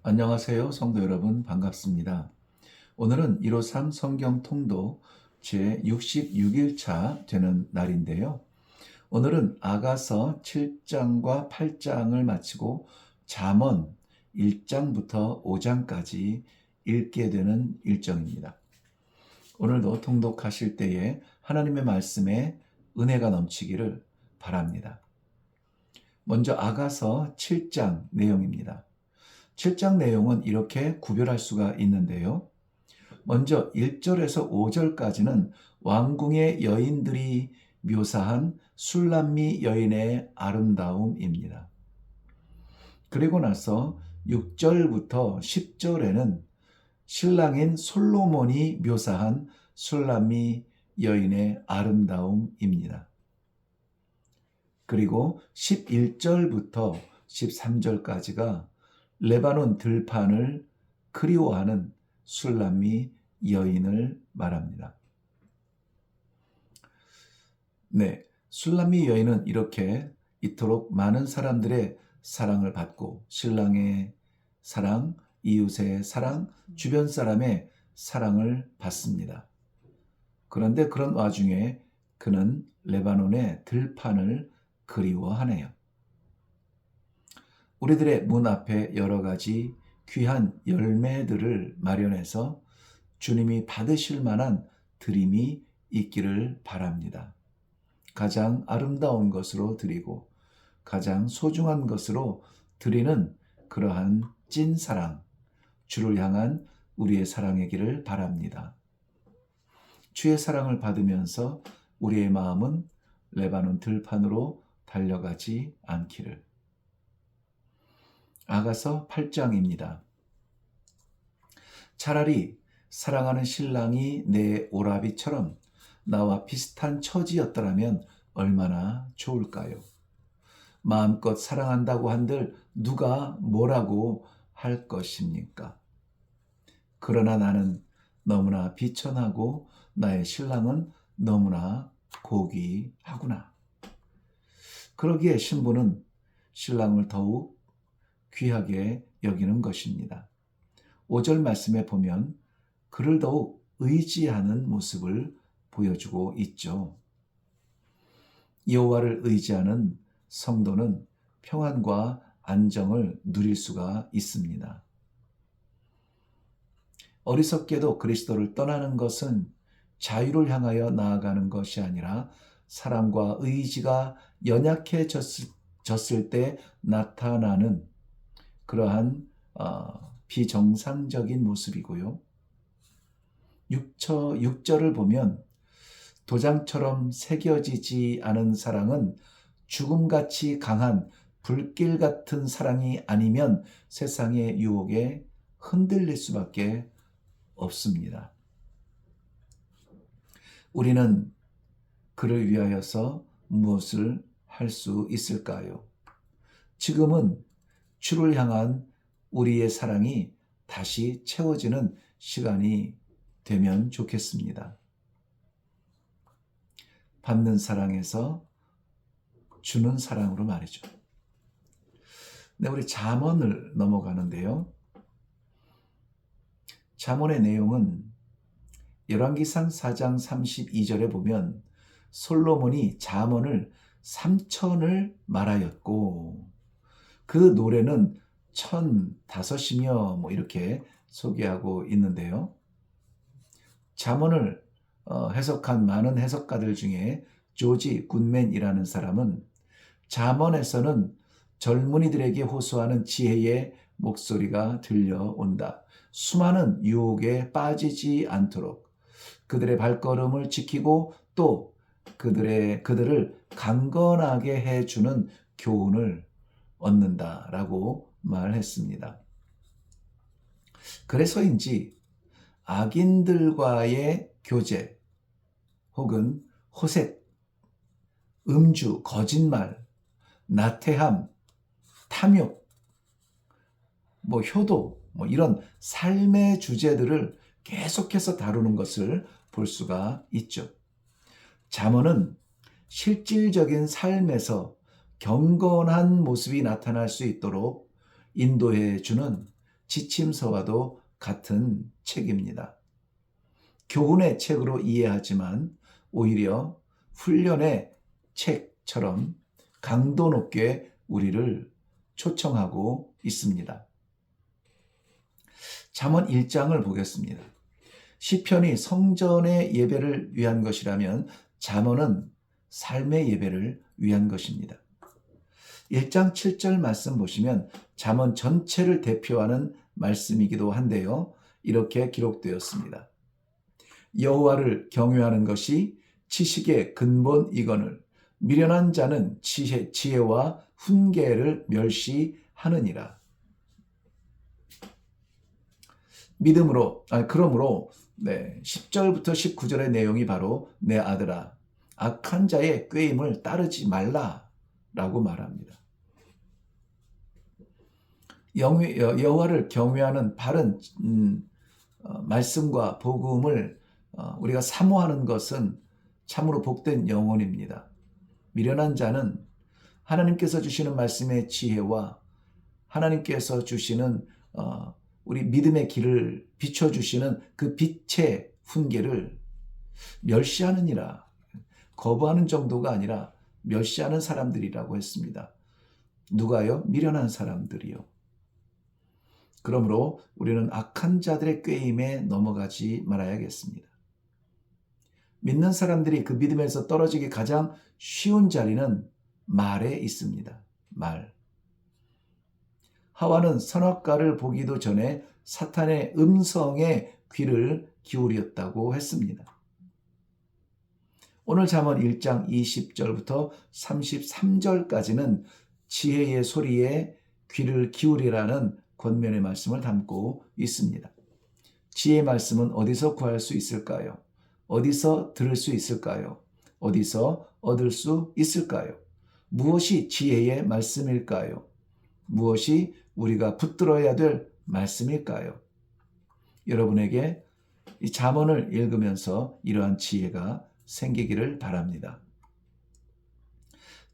안녕하세요, 성도 여러분. 반갑습니다. 오늘은 153 성경 통독 제 66일차 되는 날인데요. 오늘은 아가서 7장과 8장을 마치고 잠언 1장부터 5장까지 읽게 되는 일정입니다. 오늘도 통독하실 때에 하나님의 말씀에 은혜가 넘치기를 바랍니다. 먼저 아가서 7장 내용입니다. 7장 내용은 이렇게 구별할 수가 있는데요. 먼저 1절에서 5절까지는 왕궁의 여인들이 묘사한 술람미 여인의 아름다움입니다. 그리고 나서 6절부터 10절에는 신랑인 솔로몬이 묘사한 술람미 여인의 아름다움입니다. 그리고 11절부터 13절까지가 레바논 들판을 그리워하는 술람미 여인을 말합니다. 네, 술람미 여인은 이렇게 이토록 많은 사람들의 사랑을 받고 신랑의 사랑, 이웃의 사랑, 주변 사람의 사랑을 받습니다. 그런데 그런 와중에 그는 레바논의 들판을 그리워하네요. 우리들의 문 앞에 여러 가지 귀한 열매들을 마련해서 주님이 받으실 만한 드림이 있기를 바랍니다. 가장 아름다운 것으로 드리고 가장 소중한 것으로 드리는 그러한 찐사랑, 주를 향한 우리의 사랑이기를 바랍니다. 주의 사랑을 받으면서 우리의 마음은 레바논 들판으로 달려가지 않기를. 아가서 8장입니다. 차라리 사랑하는 신랑이 내 오라비처럼 나와 비슷한 처지였더라면 얼마나 좋을까요? 마음껏 사랑한다고 한들 누가 뭐라고 할 것입니까? 그러나 나는 너무나 비천하고 나의 신랑은 너무나 고귀하구나. 그러기에 신부는 신랑을 더욱 귀하게 여기는 것입니다. 5절 말씀에 보면 그를 더욱 의지하는 모습을 보여주고 있죠. 여호와를 의지하는 성도는 평안과 안정을 누릴 수가 있습니다. 어리석게도 그리스도를 떠나는 것은 자유를 향하여 나아가는 것이 아니라 사랑과 의지가 연약해졌을 때 나타나는 그러한 비정상적인 모습이고요. 6절을 보면 도장처럼 새겨지지 않은 사랑은 죽음같이 강한 불길 같은 사랑이 아니면 세상의 유혹에 흔들릴 수밖에 없습니다. 우리는 그를 위하여서 무엇을 할 수 있을까요? 지금은 주를 향한 우리의 사랑이 다시 채워지는 시간이 되면 좋겠습니다. 받는 사랑에서 주는 사랑으로 말이죠. 네, 우리 잠언을 넘어가는데요. 잠언의 내용은 열왕기상 4장 32절에 보면 솔로몬이 잠언을 3천을 말하였고 그 노래는 1005이며 이렇게 소개하고 있는데요. 잠언을 해석한 많은 해석가들 중에 조지 굿맨이라는 사람은 잠언에서는 젊은이들에게 호소하는 지혜의 목소리가 들려온다. 수많은 유혹에 빠지지 않도록 그들의 발걸음을 지키고 또 그들을 강건하게 해주는 교훈을 얻는다라고 말했습니다. 그래서인지 악인들과의 교제 혹은 호색, 음주, 거짓말, 나태함, 탐욕, 효도 이런 삶의 주제들을 계속해서 다루는 것을 볼 수가 있죠. 잠언은 실질적인 삶에서 경건한 모습이 나타날 수 있도록 인도해 주는 지침서와도 같은 책입니다. 교훈의 책으로 이해하지만 오히려 훈련의 책처럼 강도 높게 우리를 초청하고 있습니다. 잠언 1장을 보겠습니다. 시편이 성전의 예배를 위한 것이라면 잠언은 삶의 예배를 위한 것입니다. 1장 7절 말씀 보시면 잠언 전체를 대표하는 말씀이기도 한데요. 이렇게 기록되었습니다. 여호와를 경외하는 것이 지식의 근본이거늘 미련한 자는 지혜와 훈계를 멸시하느니라. 그러므로 10절부터 19절의 내용이 바로 내 아들아 악한 자의 꾀임을 따르지 말라라고 말합니다. 여호와를 경외하는 바른 말씀과 복음을 우리가 사모하는 것은 참으로 복된 영혼입니다. 미련한 자는 하나님께서 주시는 말씀의 지혜와 하나님께서 주시는 우리 믿음의 길을 비춰주시는 그 빛의 훈계를 멸시하느니라. 거부하는 정도가 아니라 멸시하는 사람들이라고 했습니다. 누가요? 미련한 사람들이요. 그러므로 우리는 악한 자들의 꾀임에 넘어가지 말아야겠습니다. 믿는 사람들이 그 믿음에서 떨어지기 가장 쉬운 자리는 말에 있습니다. 말. 하와는 선악과를 보기도 전에 사탄의 음성에 귀를 기울였다고 했습니다. 오늘 잠언 1장 20절부터 33절까지는 지혜의 소리에 귀를 기울이라는 권면의 말씀을 담고 있습니다. 지혜의 말씀은 어디서 구할 수 있을까요? 어디서 들을 수 있을까요? 어디서 얻을 수 있을까요? 무엇이 지혜의 말씀일까요? 무엇이 우리가 붙들어야 될 말씀일까요? 여러분에게 이 잠언을 읽으면서 이러한 지혜가 생기기를 바랍니다.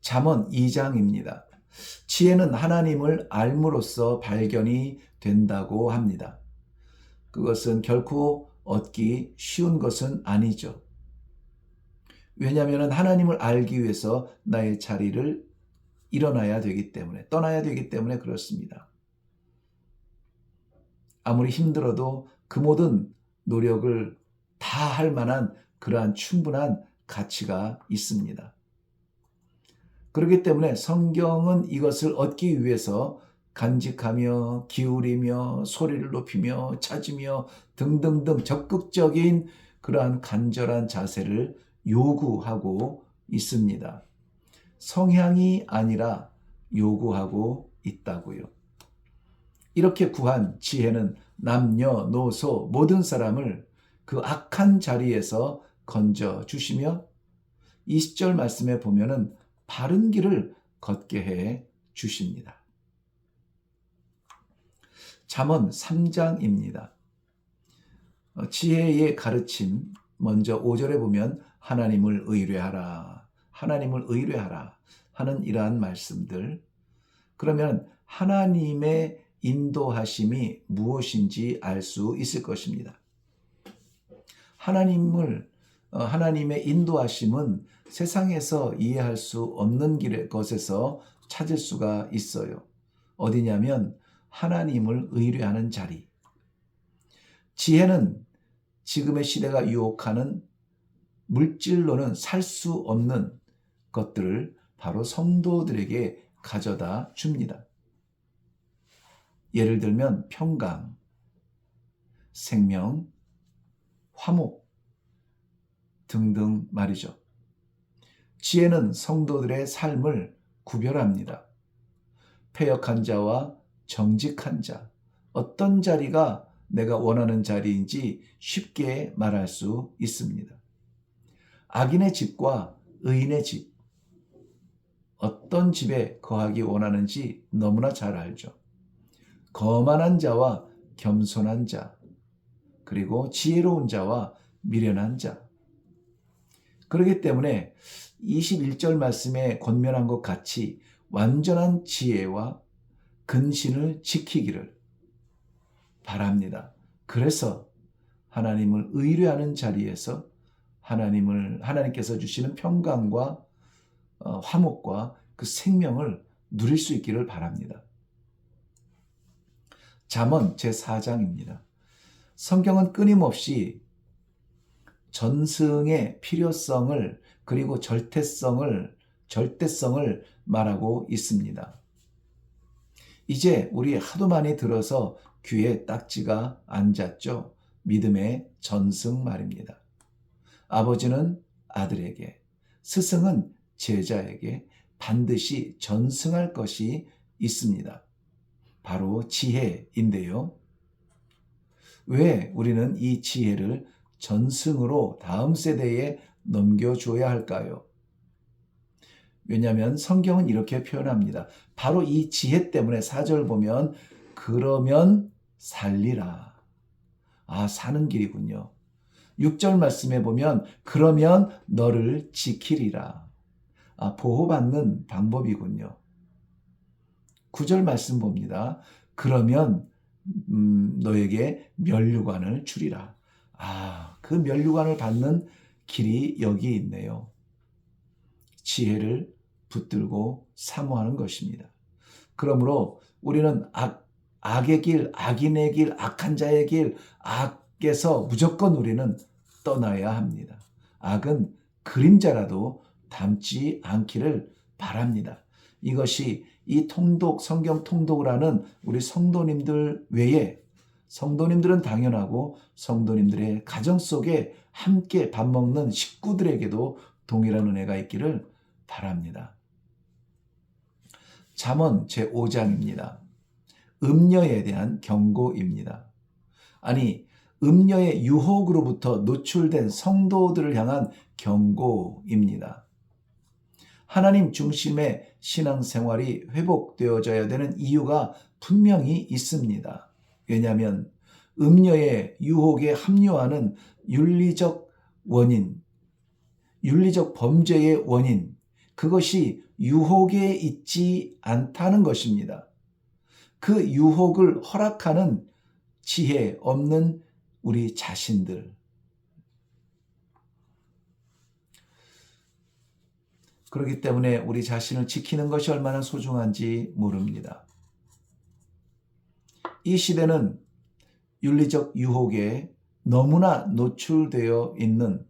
잠언 2장입니다. 지혜는 하나님을 알므로써 발견이 된다고 합니다. 그것은 결코 얻기 쉬운 것은 아니죠. 왜냐하면 하나님을 알기 위해서 나의 자리를 떠나야 되기 때문에 그렇습니다. 아무리 힘들어도 그 모든 노력을 다 할 만한 그러한 충분한 가치가 있습니다. 그렇기 때문에 성경은 이것을 얻기 위해서 간직하며 기울이며 소리를 높이며 찾으며 등등등 적극적인 그러한 간절한 자세를 요구하고 있습니다. 성향이 아니라 요구하고 있다고요. 이렇게 구한 지혜는 남녀노소 모든 사람을 그 악한 자리에서 건져 주시며 20절 말씀에 보면은 바른 길을 걷게 해 주십니다. 잠언 3장입니다. 지혜의 가르침 먼저 5절에 보면 하나님을 의뢰하라 하는 이러한 말씀들. 그러면 하나님의 인도하심이 무엇인지 알 수 있을 것입니다. 하나님의 인도하심은 세상에서 이해할 수 없는 것에서 찾을 수가 있어요. 어디냐면 하나님을 의뢰하는 자리. 지혜는 지금의 시대가 유혹하는 물질로는 살 수 없는 것들을 바로 성도들에게 가져다 줍니다. 예를 들면 평강, 생명, 화목 등등 말이죠. 지혜는 성도들의 삶을 구별합니다. 패역한 자와 정직한 자, 어떤 자리가 내가 원하는 자리인지 쉽게 말할 수 있습니다. 악인의 집과 의인의 집, 어떤 집에 거하기 원하는지 너무나 잘 알죠. 거만한 자와 겸손한 자, 그리고 지혜로운 자와 미련한 자. 그렇기 때문에 21절 말씀에 권면한 것 같이 완전한 지혜와 근신을 지키기를, 바랍니다. 그래서 하나님을 의뢰하는 자리에서 하나님께서 주시는 평강과 화목과 그 생명을 누릴 수 있기를 바랍니다. 잠언 제4장입니다. 성경은 끊임없이 전승의 필요성을 그리고 절대성을 말하고 있습니다. 이제 우리 하도 많이 들어서 귀에 딱지가 앉았죠. 믿음의 전승 말입니다. 아버지는 아들에게, 스승은 제자에게 반드시 전승할 것이 있습니다. 바로 지혜인데요. 왜 우리는 이 지혜를 전승으로 다음 세대에 넘겨줘야 할까요? 왜냐하면 성경은 이렇게 표현합니다. 바로 이 지혜 때문에 4절 보면 그러면 살리라. 사는 길이군요. 6절 말씀에 보면 그러면 너를 지키리라. 보호받는 방법이군요. 9절 말씀 봅니다. 그러면 너에게 면류관을 주리라. 그 면류관을 받는 길이 여기 있네요. 지혜를 붙들고 사모하는 것입니다. 그러므로 우리는 악의 길, 악인의 길, 악한 자의 길, 악에서 무조건 우리는 떠나야 합니다. 악은 그림자라도 담지 않기를 바랍니다. 이것이 이 성경 통독을 하는 우리 성도님들 외에 성도님들은 당연하고 성도님들의 가정 속에 함께 밥 먹는 식구들에게도 동일한 은혜가 있기를 바랍니다. 잠언 제5장입니다. 음녀에 대한 경고입니다. 음녀의 유혹으로부터 노출된 성도들을 향한 경고입니다. 하나님 중심의 신앙생활이 회복되어져야 되는 이유가 분명히 있습니다. 왜냐하면 음녀의 유혹에 합류하는 윤리적 범죄의 원인, 그것이 유혹에 있지 않다는 것입니다. 그 유혹을 허락하는 지혜 없는 우리 자신들. 그렇기 때문에 우리 자신을 지키는 것이 얼마나 소중한지 모릅니다. 이 시대는 윤리적 유혹에 너무나 노출되어 있는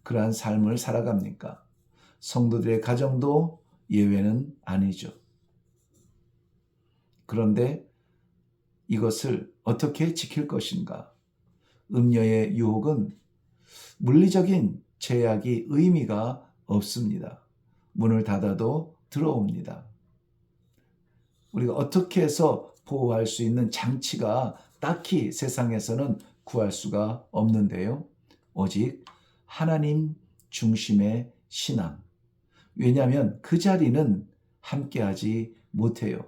그러한 삶을 살아갑니까? 성도들의 가정도 예외는 아니죠. 그런데 이것을 어떻게 지킬 것인가? 음녀의 유혹은 물리적인 제약이 의미가 없습니다. 문을 닫아도 들어옵니다. 우리가 어떻게 해서 보호할 수 있는 장치가 딱히 세상에서는 구할 수가 없는데요. 오직 하나님 중심의 신앙. 왜냐하면 그 자리는 함께하지 못해요.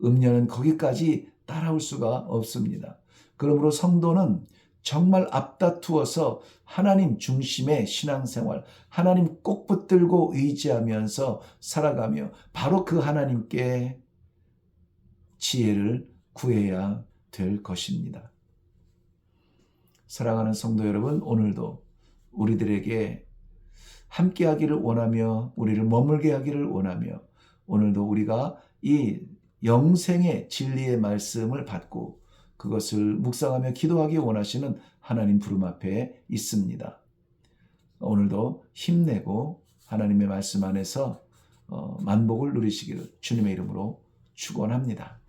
음녀는 거기까지 따라올 수가 없습니다. 그러므로 성도는 정말 앞다투어서 하나님 중심의 신앙생활, 하나님 꼭 붙들고 의지하면서 살아가며 바로 그 하나님께 지혜를 구해야 될 것입니다. 사랑하는 성도 여러분, 오늘도 우리들에게 함께하기를 원하며 우리를 머물게 하기를 원하며 오늘도 우리가 이 영생의 진리의 말씀을 받고 그것을 묵상하며 기도하기 원하시는 하나님 부름 앞에 있습니다. 오늘도 힘내고 하나님의 말씀 안에서 만복을 누리시기를 주님의 이름으로 축원합니다.